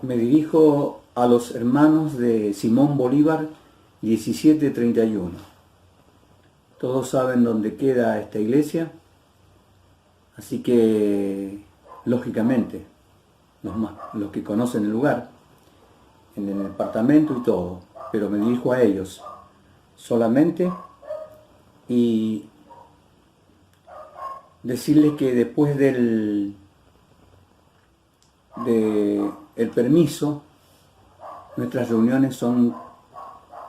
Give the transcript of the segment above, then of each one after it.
Me dirijo a los hermanos de Simón Bolívar 1731. Todos saben dónde queda esta iglesia, así que, lógicamente, los que conocen el lugar, en el departamento y todo, pero me dirijo a ellos solamente y decirles que después del permiso, nuestras reuniones son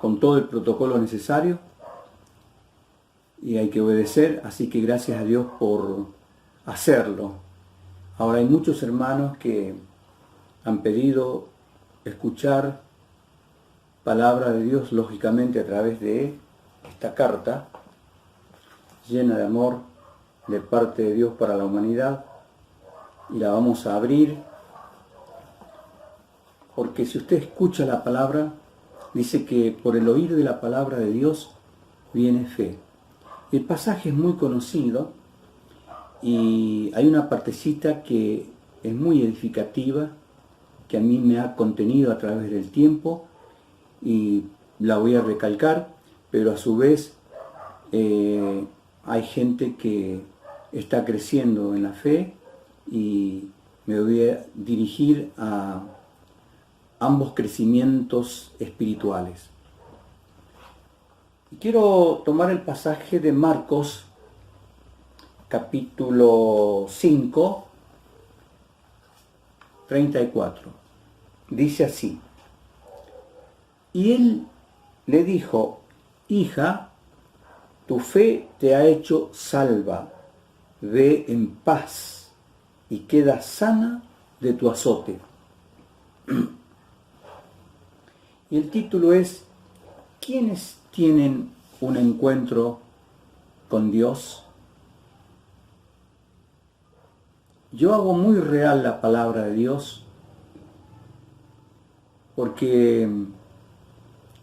con todo el protocolo necesario y hay que obedecer, así que gracias a Dios por hacerlo. Ahora hay muchos hermanos que han pedido escuchar palabra de Dios, lógicamente a través de esta carta llena de amor de parte de Dios para la humanidad, y la vamos a abrir porque si usted escucha la palabra, dice que por el oír de la palabra de Dios viene fe. El pasaje es muy conocido y hay una partecita que es muy edificativa, que a mí me ha contenido a través del tiempo y la voy a recalcar, pero a su vez hay gente que está creciendo en la fe y me voy a dirigir a ambos crecimientos espirituales. Y quiero tomar el pasaje de Marcos, capítulo 5, 34. Dice así: y él le dijo: hija, tu fe te ha hecho salva, ve en paz y queda sana de tu azote. Y el título es: ¿quiénes tienen un encuentro con Dios? Yo hago muy real la palabra de Dios porque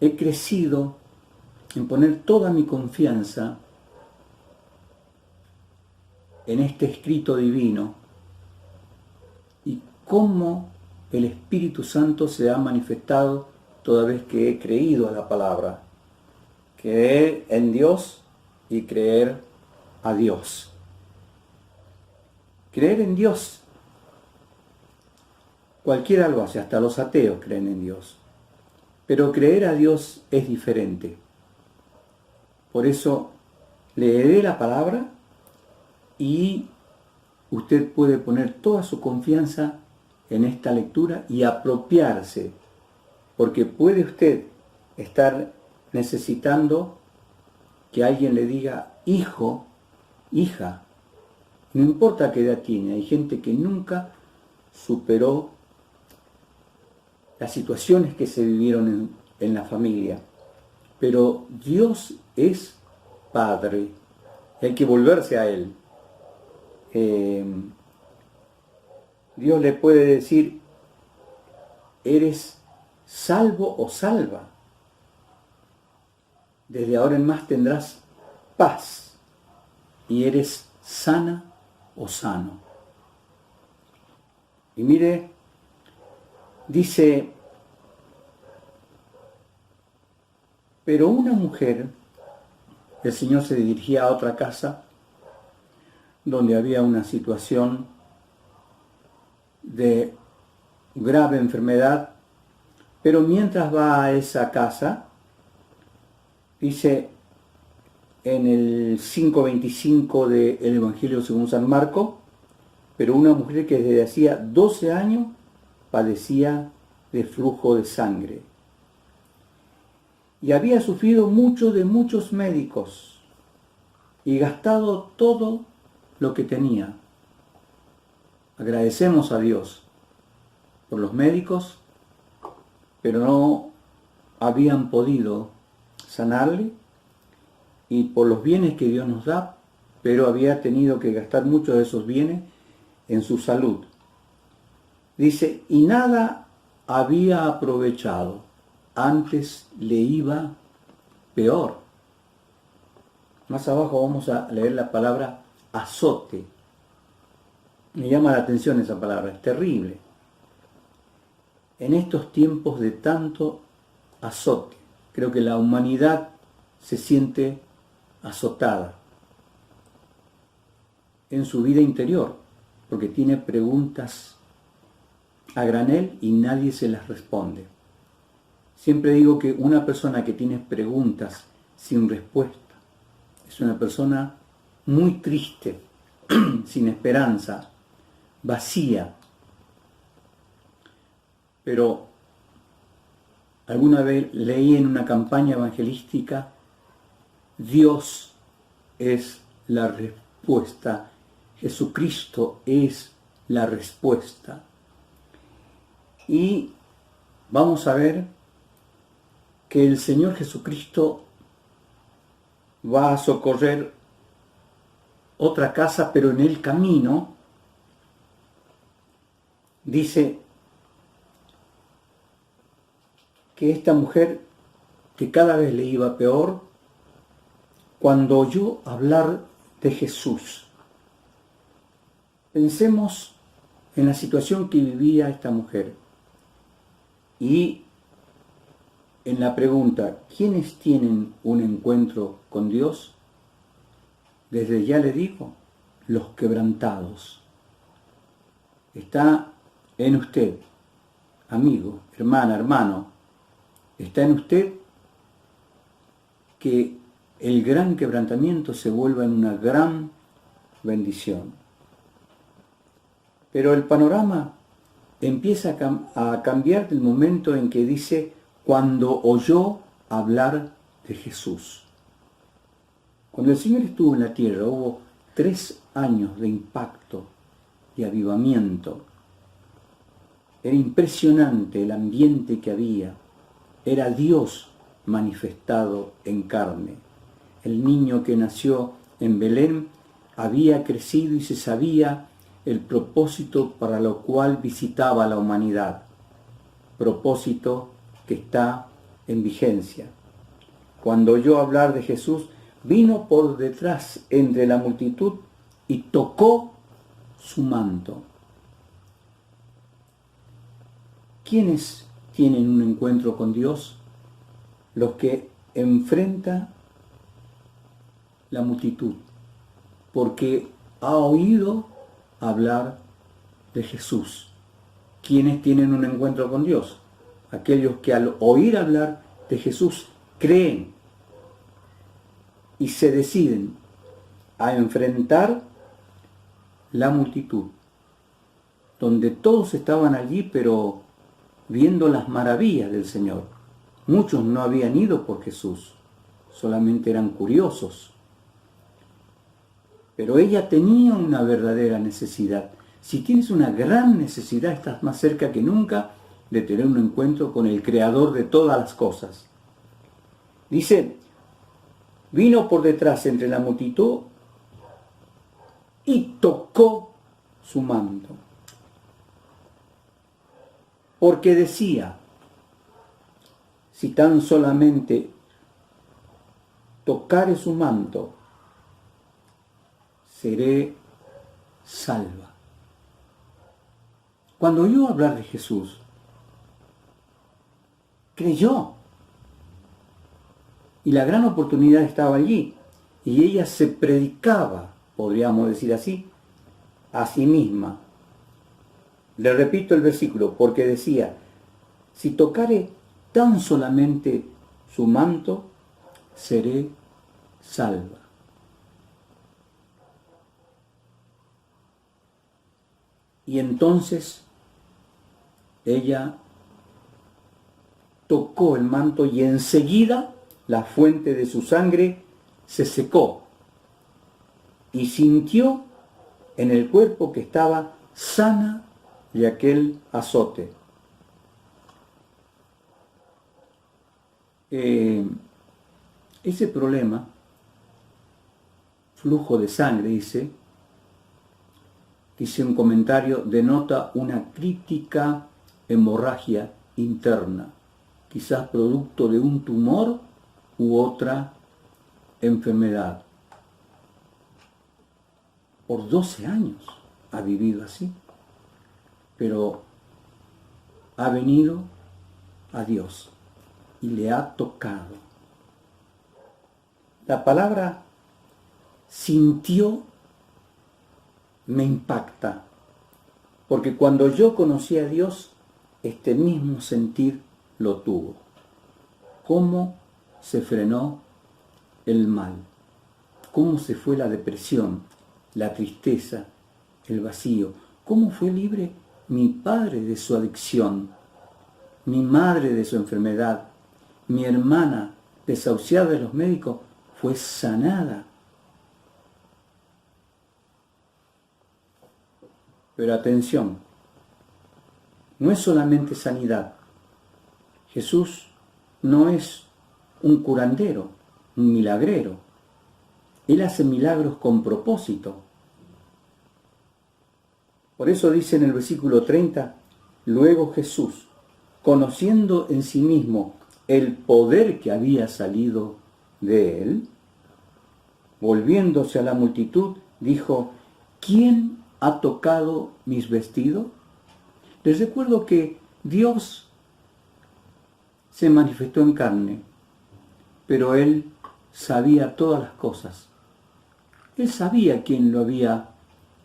he crecido en poner toda mi confianza en este escrito divino y cómo el Espíritu Santo se ha manifestado toda vez que he creído a la palabra. Creer en Dios y creer a Dios. Creer en Dios, cualquiera lo hace, hasta los ateos creen en Dios. Pero creer a Dios es diferente. Por eso leeré la palabra y usted puede poner toda su confianza en esta lectura y apropiarse, porque puede usted estar necesitando que alguien le diga hijo, hija, no importa qué edad tiene. Hay gente que nunca superó las situaciones que se vivieron en la familia, pero Dios es Padre, hay que volverse a Él. Dios le puede decir: eres salvo o salva, desde ahora en más tendrás paz, y eres sana o sano. Y mire, dice: pero una mujer, el Señor se dirigía a otra casa donde había una situación de grave enfermedad, pero mientras va a esa casa, dice en el 5:25 del Evangelio según San Marcos, pero una mujer que desde hacía 12 años padecía de flujo de sangre y había sufrido mucho de muchos médicos y gastado todo lo que tenía. Agradecemos a Dios por los médicos, pero no habían podido sanarle, y por los bienes que Dios nos da, pero había tenido que gastar muchos de esos bienes en su salud. Dice: y nada había aprovechado, antes le iba peor. Más abajo vamos a leer la palabra azote. Me llama la atención esa palabra, es terrible. en estos tiempos de tanto azote. Creo que la humanidad se siente azotada en su vida interior, porque tiene preguntas a granel y nadie se las responde. Siempre digo que una persona que tiene preguntas sin respuesta es una persona muy triste, sin esperanza, vacía. Pero alguna vez leí en una campaña evangelística, Dios es la respuesta, Jesucristo es la respuesta. Y vamos a ver que el Señor Jesucristo va a socorrer otra casa, pero en el camino dice que esta mujer, que cada vez le iba peor, cuando oyó hablar de Jesús. Pensemos en la situación que vivía esta mujer y en la pregunta, ¿quiénes tienen un encuentro con Dios? Desde ya le digo, los quebrantados. Está en usted, amigo, hermana, hermano, está en usted que el gran quebrantamiento se vuelva en una gran bendición. Pero el panorama empieza a cambiar del momento en que dice, cuando oyó hablar de Jesús. Cuando el Señor estuvo en la tierra, hubo 3 años de impacto, de avivamiento. Era impresionante el ambiente que había. Era Dios manifestado en carne. El niño que nació en Belén había crecido y se sabía el propósito para lo cual visitaba a la humanidad. Propósito que está en vigencia. Cuando oyó hablar de Jesús, vino por detrás entre la multitud y tocó su manto. ¿Quiénes tienen un encuentro con Dios? Los que enfrentan la multitud, porque ha oído hablar de Jesús. ¿Quiénes tienen un encuentro con Dios? Aquellos que al oír hablar de Jesús creen y se deciden a enfrentar la multitud, donde todos estaban allí, pero viendo las maravillas del Señor. Muchos no habían ido por Jesús, solamente eran curiosos. Pero ella tenía una verdadera necesidad. Si tienes una gran necesidad, estás más cerca que nunca de tener un encuentro con el Creador de todas las cosas. Dice, vino por detrás entre la multitud y tocó su manto. Porque decía, si tan solamente tocare su manto, seré salva. Cuando oyó hablar de Jesús, creyó. Y la gran oportunidad estaba allí. Y ella se predicaba, podríamos decir así, a sí misma. Le repito el versículo, porque decía, si tocare tan solamente su manto, seré salva. Y entonces ella tocó el manto y enseguida la fuente de su sangre se secó y sintió en el cuerpo que estaba sana de aquel azote. Ese problema, flujo de sangre, dice un comentario, denota una crítica hemorragia interna, quizás producto de un tumor u otra enfermedad. Por 12 años ha vivido así, pero ha venido a Dios y le ha tocado. La palabra sintió me impacta, porque cuando yo conocí a Dios, este mismo sentir lo tuvo. ¿Cómo se frenó el mal? ¿Cómo se fue la depresión, la tristeza, el vacío? ¿Cómo fue libre mi padre de su adicción, mi madre de su enfermedad, mi hermana desahuciada de los médicos fue sanada? Pero atención, no es solamente sanidad. Jesús no es un curandero, un milagrero. Él hace milagros con propósito. Por eso dice en el versículo 30, luego Jesús, conociendo en sí mismo el poder que había salido de él, volviéndose a la multitud, dijo, ¿quién ha tocado mis vestidos? Les recuerdo que Dios se manifestó en carne, pero Él sabía todas las cosas. Él sabía quién lo había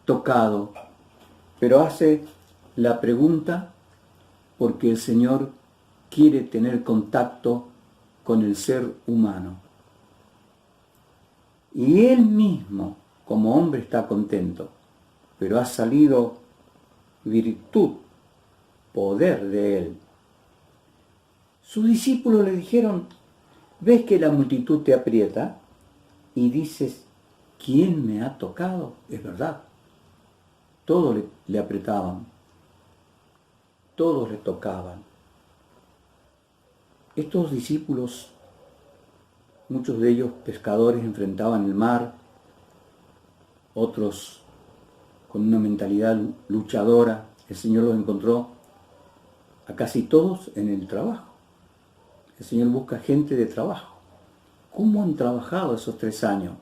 tocado, pero hace la pregunta porque el Señor quiere tener contacto con el ser humano. Y Él mismo, como hombre, está contento, pero ha salido virtud, poder de Él. Sus discípulos le dijeron, ¿ves que la multitud te aprieta? Y dices, ¿quién me ha tocado? Es verdad. Todos le apretaban. Todos le tocaban. Estos discípulos, muchos de ellos pescadores, enfrentaban el mar, otros con una mentalidad luchadora. El Señor los encontró a casi todos en el trabajo. El Señor busca gente de trabajo. ¿Cómo han trabajado esos 3 años?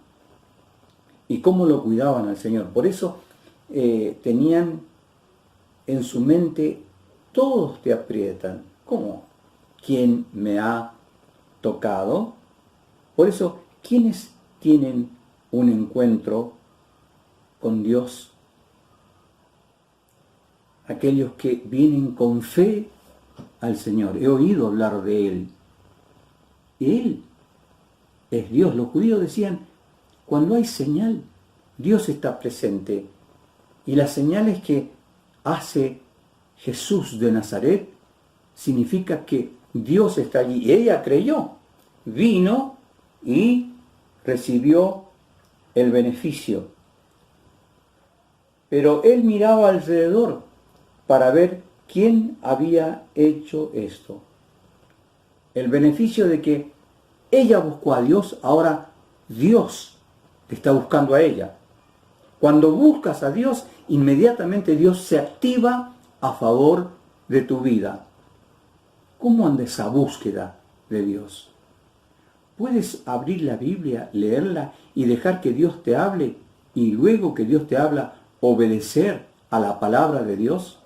¿Y cómo lo cuidaban al Señor? Por eso tenían en su mente, todos te aprietan. ¿Cómo? ¿Quién me ha tocado? Por eso, ¿quiénes tienen un encuentro con Dios? Aquellos que vienen con fe al Señor. He oído hablar de Él. Él es Dios. Los judíos decían, cuando hay señal, Dios está presente. Y las señales que hace Jesús de Nazaret significa que Dios está allí. Y ella creyó, vino y recibió el beneficio. Pero él miraba alrededor para ver quién había hecho esto. El beneficio de que ella buscó a Dios, ahora Dios te está buscando a ella. Cuando buscas a Dios, inmediatamente Dios se activa a favor de tu vida. ¿Cómo anda esa búsqueda de Dios? ¿Puedes abrir la Biblia, leerla y dejar que Dios te hable y luego que Dios te habla, obedecer a la palabra de Dios?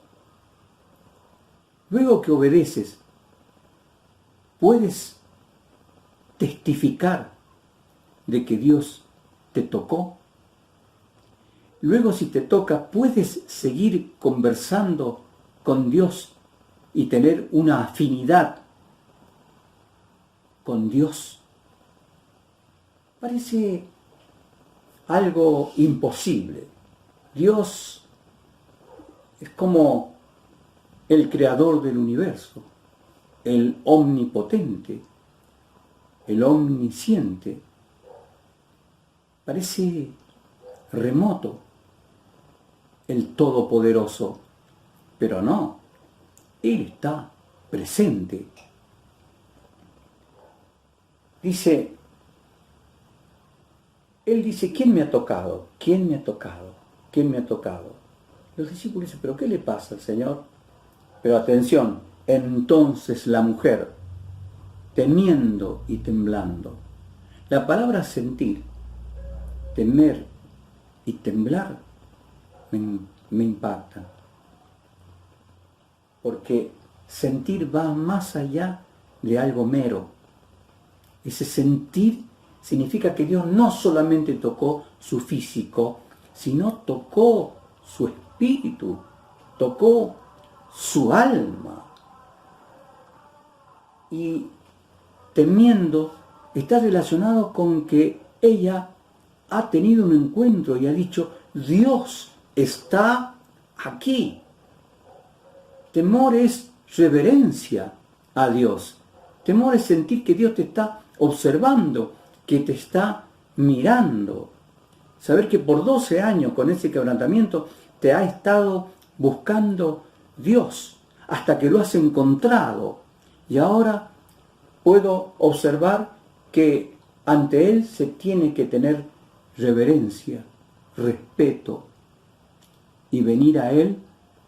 Luego que obedeces, puedes testificar de que Dios te tocó. Luego, si te toca, puedes seguir conversando con Dios y tener una afinidad con Dios. Parece algo imposible. Dios es como el creador del universo, el omnipotente, el omnisciente. Parece remoto, el todopoderoso, pero no, Él está presente. Él dice, ¿quién me ha tocado? ¿Quién me ha tocado? ¿Quién me ha tocado? Los discípulos dicen, ¿pero qué le pasa al Señor? Pero atención, entonces la mujer, temiendo y temblando. La palabra sentir, temer y temblar me impacta. Porque sentir va más allá de algo mero. Ese sentir significa que Dios no solamente tocó su físico, sino tocó su espíritu, tocó su alma. Y temiendo está relacionado con que ella ha tenido un encuentro y ha dicho, Dios está aquí. Temor es reverencia a Dios. Temor es sentir que Dios te está observando, que te está mirando. Saber que por 12 años con ese quebrantamiento te ha estado buscando Dios hasta que lo has encontrado. Y ahora puedo observar que ante Él se tiene que tener reverencia, respeto y venir a Él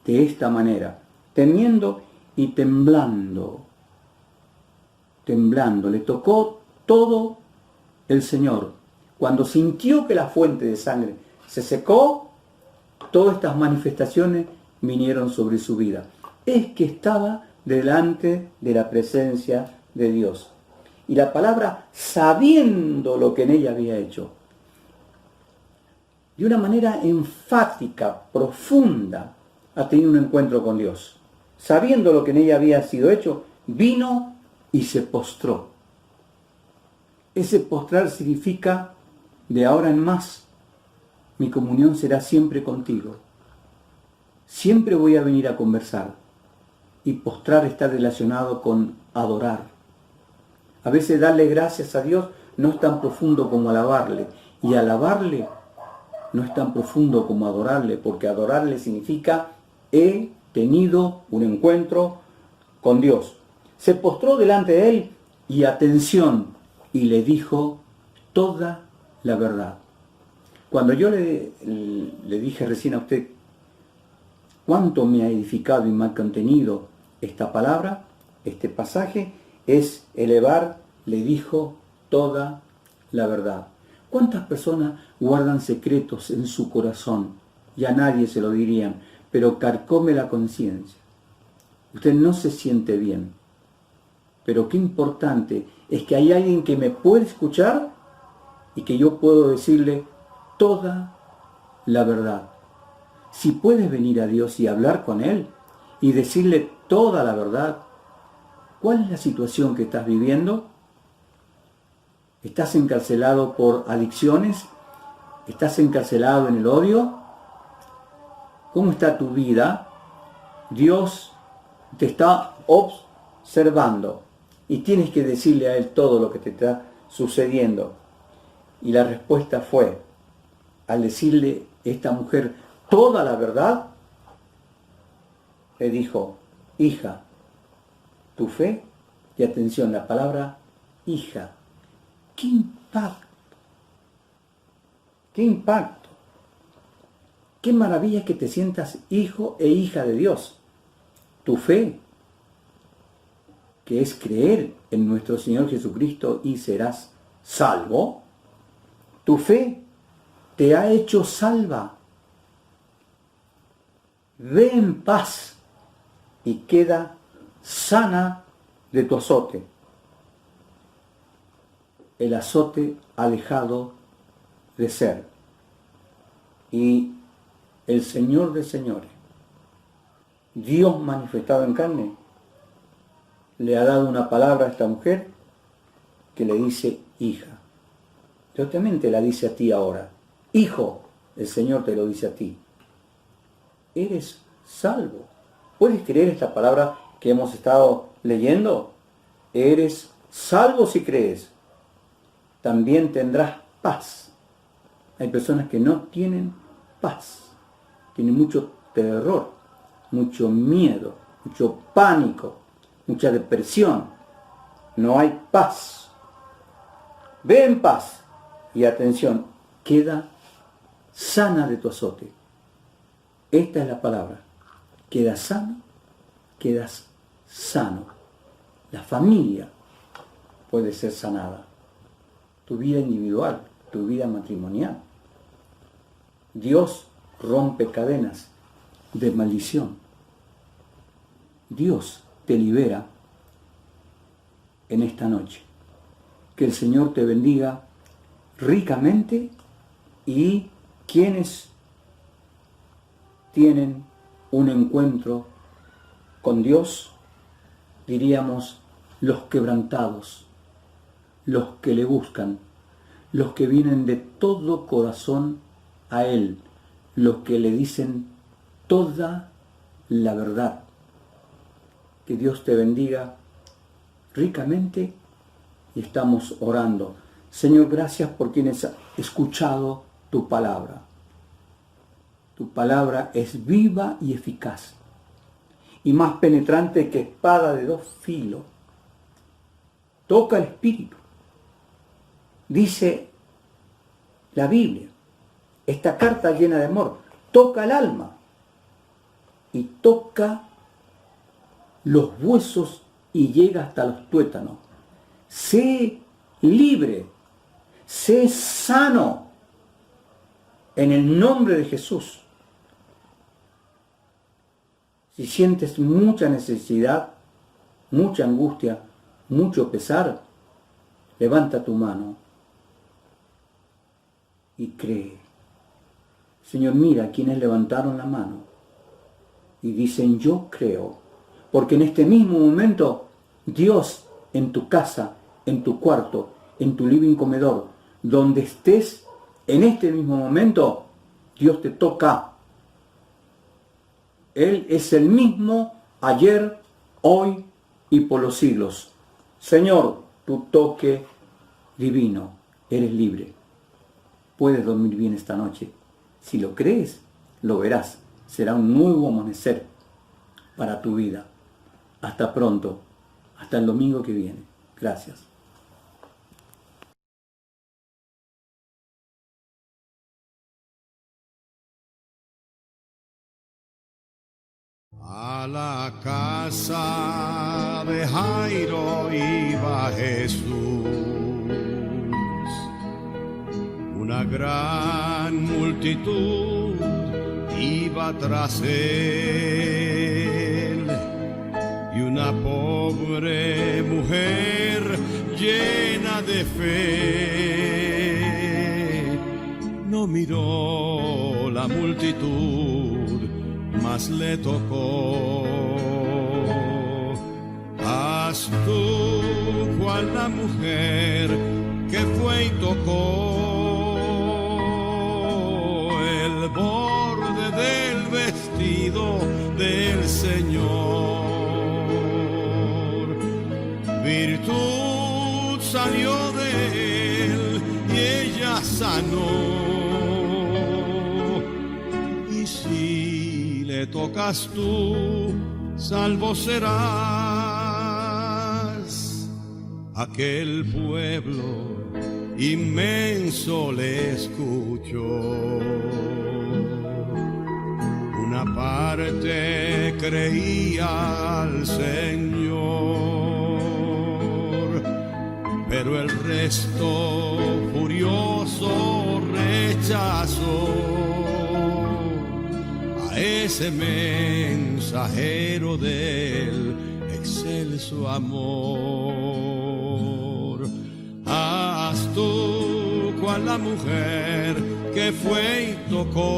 de esta manera, temiendo y temblando. Temblando, le tocó todo el Señor. Cuando sintió que la fuente de sangre se secó, todas estas manifestaciones vinieron sobre su vida. Es que estaba delante de la presencia de Dios. Y la palabra sabiendo lo que en ella había hecho, de una manera enfática, profunda, ha tenido un encuentro con Dios. Sabiendo lo que en ella había sido hecho, vino y se postró. Ese postrar significa, de ahora en más, mi comunión será siempre contigo. Siempre voy a venir a conversar. Y postrar está relacionado con adorar. A veces darle gracias a Dios no es tan profundo como alabarle. Y alabarle no es tan profundo como adorarle, porque adorarle significa he tenido un encuentro con Dios. Se postró delante de Él y atención, y le dijo toda la verdad. Cuando yo le dije recién a usted cuánto me ha edificado y me ha contenido esta palabra, este pasaje, es elevar, le dijo toda la verdad. ¿Cuántas personas guardan secretos en su corazón? Ya nadie se lo dirían, pero carcome la conciencia. Usted no se siente bien. Pero qué importante es que hay alguien que me puede escuchar y que yo puedo decirle toda la verdad. Si puedes venir a Dios y hablar con Él y decirle toda la verdad, ¿cuál es la situación que estás viviendo? ¿Estás encarcelado por adicciones? ¿Estás encarcelado en el odio? ¿Cómo está tu vida? Dios te está observando y tienes que decirle a Él todo lo que te está sucediendo. Y la respuesta fue, al decirle esta mujer toda la verdad, le dijo, hija, tu fe, y atención, la palabra hija, ¡qué impacto! ¡Qué impacto! ¡Qué maravilla que te sientas hijo e hija de Dios! Tu fe, que es creer en nuestro Señor Jesucristo y serás salvo, tu fe te ha hecho salva. Ve en paz y queda sana de tu azote. El azote ha dejado de ser. Y el Señor de señores, Dios manifestado en carne, le ha dado una palabra a esta mujer que le dice hija. Dios también te la dice a ti ahora. Hijo, el Señor te lo dice a ti. Eres salvo. ¿Puedes creer esta palabra que hemos estado leyendo? Eres salvo si crees. También tendrás paz. Hay personas que no tienen paz. Tienen mucho terror, mucho miedo, mucho pánico, mucha depresión. No hay paz. Ve en paz. Y atención, queda sana de tu azote. Esta es la palabra. Quedas sano, quedas sano. La familia puede ser sanada. Tu vida individual, tu vida matrimonial. Dios rompe cadenas de maldición. Dios te libera en esta noche. Que el Señor te bendiga ricamente, y quienes tienen un encuentro con Dios, diríamos los quebrantados, los que le buscan, los que vienen de todo corazón a Él, los que le dicen toda la verdad. Que Dios te bendiga ricamente, y estamos orando. Señor, gracias por quienes han escuchado tu palabra. Tu palabra es viva y eficaz, y más penetrante que espada de dos filos. Toca el espíritu. Dice la Biblia, esta carta llena de amor, toca el alma y toca los huesos y llega hasta los tuétanos. Sé libre, sé sano en el nombre de Jesús. Si sientes mucha necesidad, mucha angustia, mucho pesar, levanta tu mano y cree. Señor, mira quienes levantaron la mano y dicen: yo creo, porque en este mismo momento Dios, en tu casa, en tu cuarto, en tu living comedor, donde estés, en este mismo momento, Dios te toca. Él es el mismo ayer, hoy y por los siglos. Señor, tu toque divino, eres libre. Puedes dormir bien esta noche. Si lo crees, lo verás. Será un nuevo amanecer para tu vida. Hasta pronto. Hasta el domingo que viene. Gracias. A la casa de Jairo iba Jesús. Una gran multitud iba tras él, y una pobre mujer llena de fe no miró la multitud, mas le tocó. Haz tú cual la mujer que fue y tocó el borde del vestido del Señor. Virtud salió de él y ella sanó. Y si le tocas tú, salvo serás. Aquel pueblo inmenso le escuchó. Una parte creía al Señor, pero el resto furioso rechazó a ese mensajero del excelso amor. Haz tú cual la mujer que fue y tocó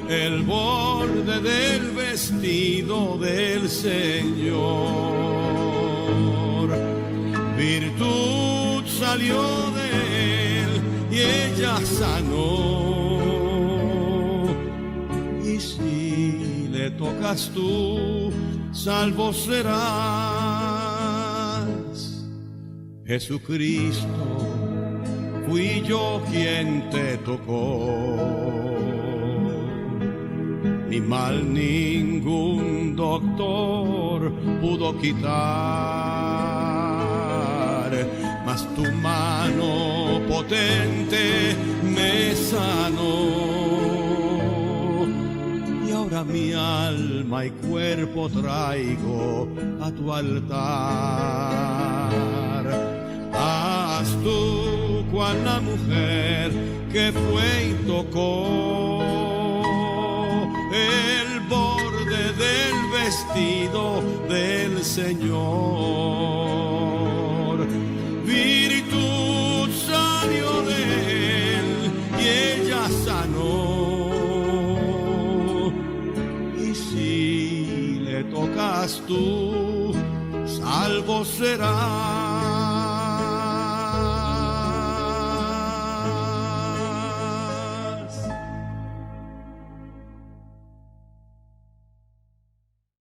el borde del vestido del Señor. Virtud salió de él y ella sanó. Y si le tocas tú, salvo serás. Jesucristo, fui yo quien te tocó. Ni mal ningún doctor pudo quitar, mas tu mano potente me sanó. Y ahora mi alma y cuerpo traigo a tu altar. Haz tú cual la mujer que fue y tocó el borde del vestido del Señor. Virtud salió de él y ella sanó. Y si le tocas tú, salvo serás.